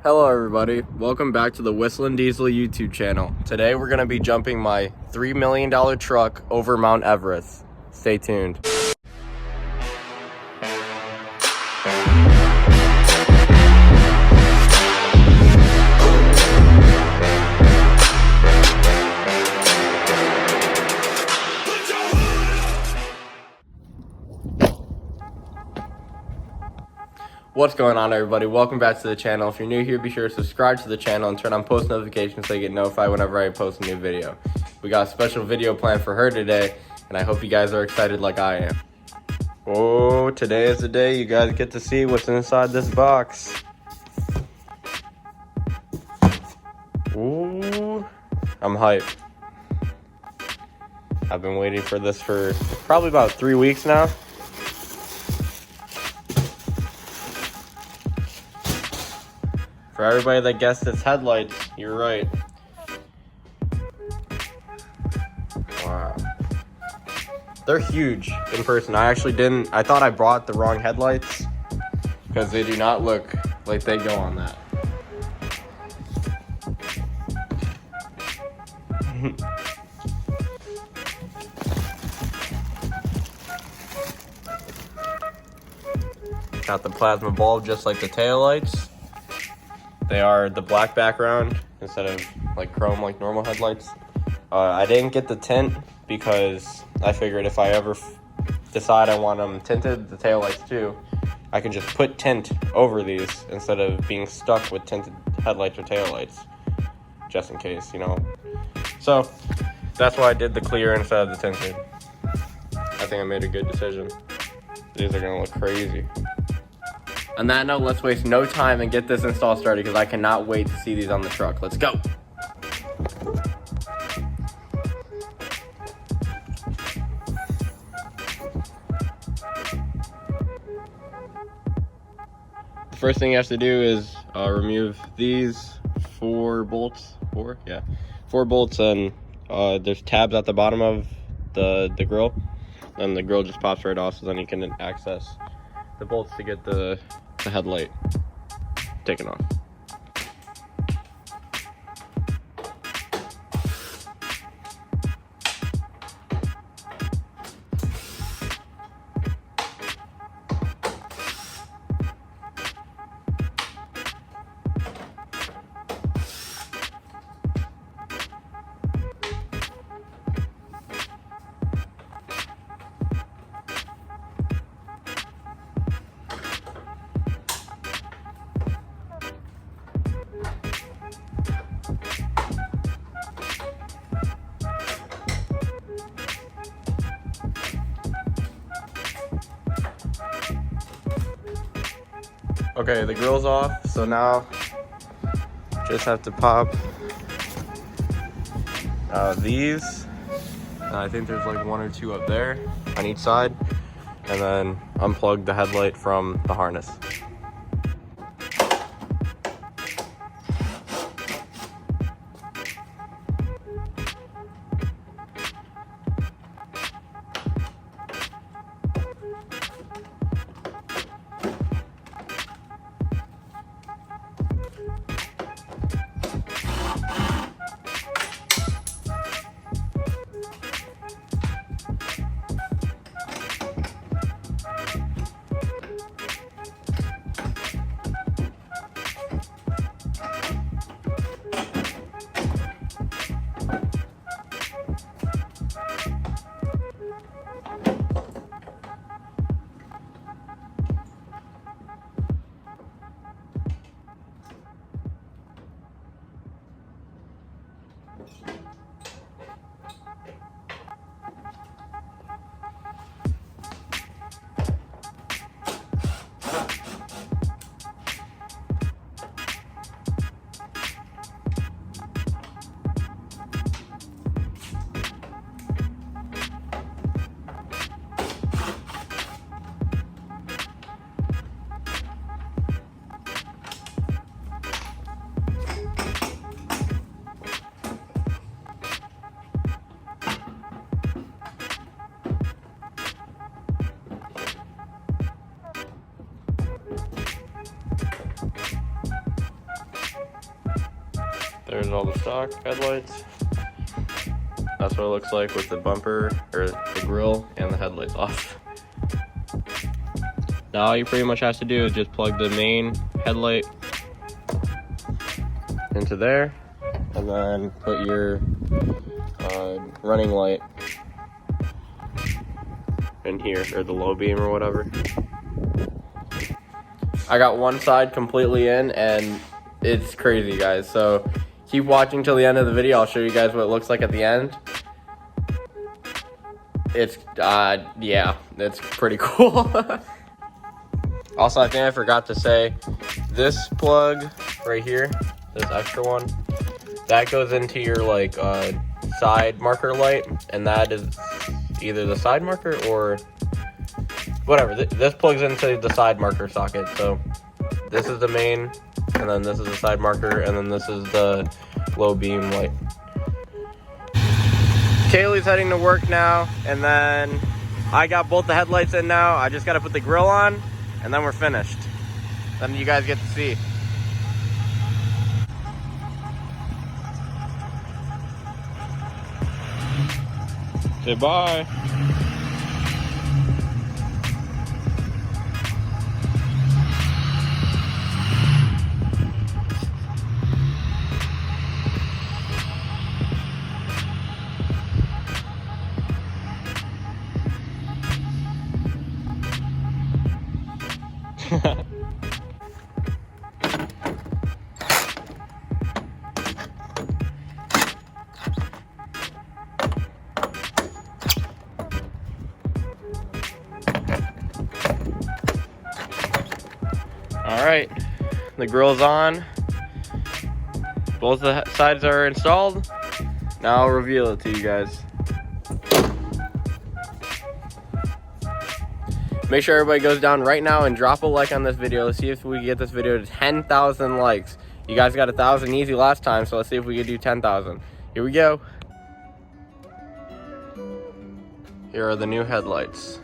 Hello everybody, welcome back to the Whistling Diesel YouTube channel. Today we're going to be jumping my $3 million truck over Mount Everest. Stay tuned. What's going on everybody? Welcome back to the channel. If you're new here, be sure to subscribe to the channel and turn on post notifications so you get notified whenever I post a new video. We got a special video planned for her today, and I hope you guys are excited like I am. Oh, today is the day you guys get to see what's inside this box. Ooh, I'm hyped. I've been waiting for this for probably about 3 weeks now. For everybody that guessed it's headlights, you're right. Wow. They're huge in person. I thought I bought the wrong headlights because they do not look like they go on that. Got the plasma bulb just like the taillights. They are the black background instead of like chrome like normal headlights. I didn't get the tint because I figured if I ever decide I want them tinted, the taillights too, I can just put tint over these instead of being stuck with tinted headlights or taillights, just in case, you know. So that's why I did the clear instead of the tinted. I think I made a good decision. These are gonna look crazy. On that note, let's waste no time and get this install started because I cannot wait to see these on the truck. Let's go. The first thing you have to do is remove these 4 bolts. 4 bolts, and there's tabs at the bottom of the grill, and the grill just pops right off, so then you can access the bolts to get the headlight taken off. Okay, the grill's off, so now just have to pop these. I think there's like 1 or 2 up there on each side, and then unplug the headlight from the harness. There's all the stock headlights. That's what it looks like with the bumper, or the grill, and the headlights off. Now all you pretty much have to do is just plug the main headlight into there, and then put your running light in here, or the low beam or whatever. I got one side completely in, and it's crazy, guys. So keep watching till the end of the video. I'll show you guys what it looks like at the end. It's yeah, it's pretty cool. Also, I think I forgot to say, this plug right here, this extra one, that goes into your like side marker light, and that is either the side marker or whatever. This plugs into the side marker socket. So this is the main, and then this is the side marker, and then this is the low beam light. Kaylee's heading to work now, and then I got both the headlights in now. I just got to put the grill on, and then we're finished. Then you guys get to see. Say bye. All right, the grill's on. Both the sides are installed. Now I'll reveal it to you guys. Make sure everybody goes down right now and drop a like on this video. Let's see if we can get this video to 10,000 likes. You guys got 1,000 easy last time, so let's see if we can do 10,000. Here we go. Here are the new headlights.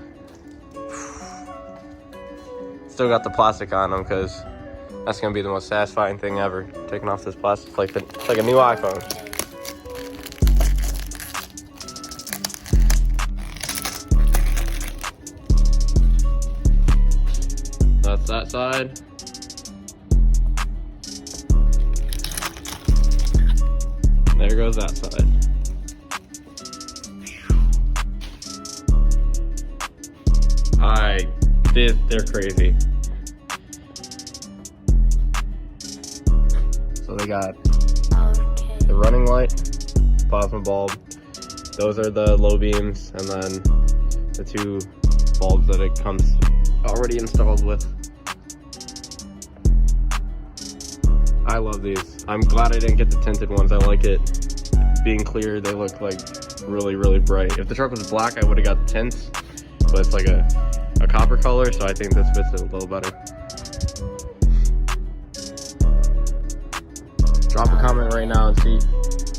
Still got the plastic on them because that's gonna be the most satisfying thing ever. Taking off this plastic, it's like a new iPhone. That's that side. There goes that side. They're crazy. So they got the running light, plasma bulb. Those are the low beams, and then the two bulbs that it comes already installed with. I love these. I'm glad I didn't get the tinted ones. I like it being clear. They look like really, really bright. If the truck was black, I would have got tints, but it's like a copper color, so I think this fits it a little better. Drop a comment right now and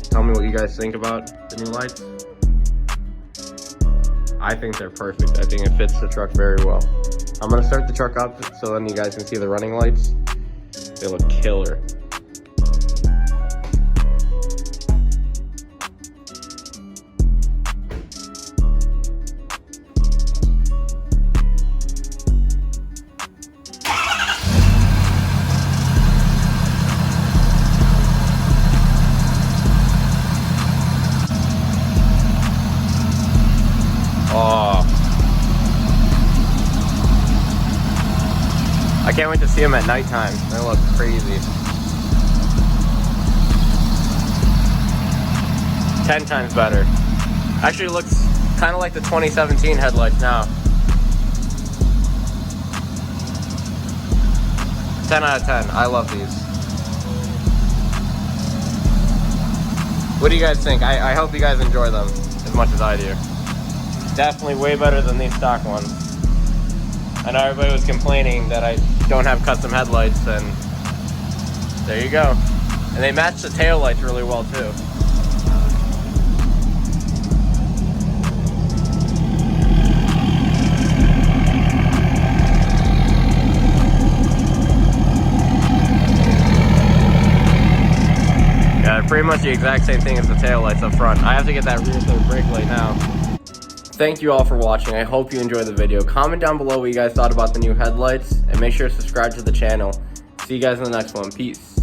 tell me what you guys think about the new lights. I think they're perfect. I think it fits the truck very well. I'm gonna start the truck up so then you guys can see the running lights. They look killer. Oh, I can't wait to see them at nighttime. They look crazy. 10 times better. Actually looks kind of like the 2017 headlights now. 10 out of 10. I love these. What do you guys think? I hope you guys enjoy them as much as I do. Definitely way better than these stock ones. I know everybody was complaining that I don't have custom headlights, and there you go. And they match the tail lights really well too. Gotta pretty much the exact same thing as the tail lights up front. I have to get that rear third brake light now. Thank you all for watching. I hope you enjoyed the video. Comment down below what you guys thought about the new headlights, and make sure to subscribe to the channel. See you guys in the next one. Peace.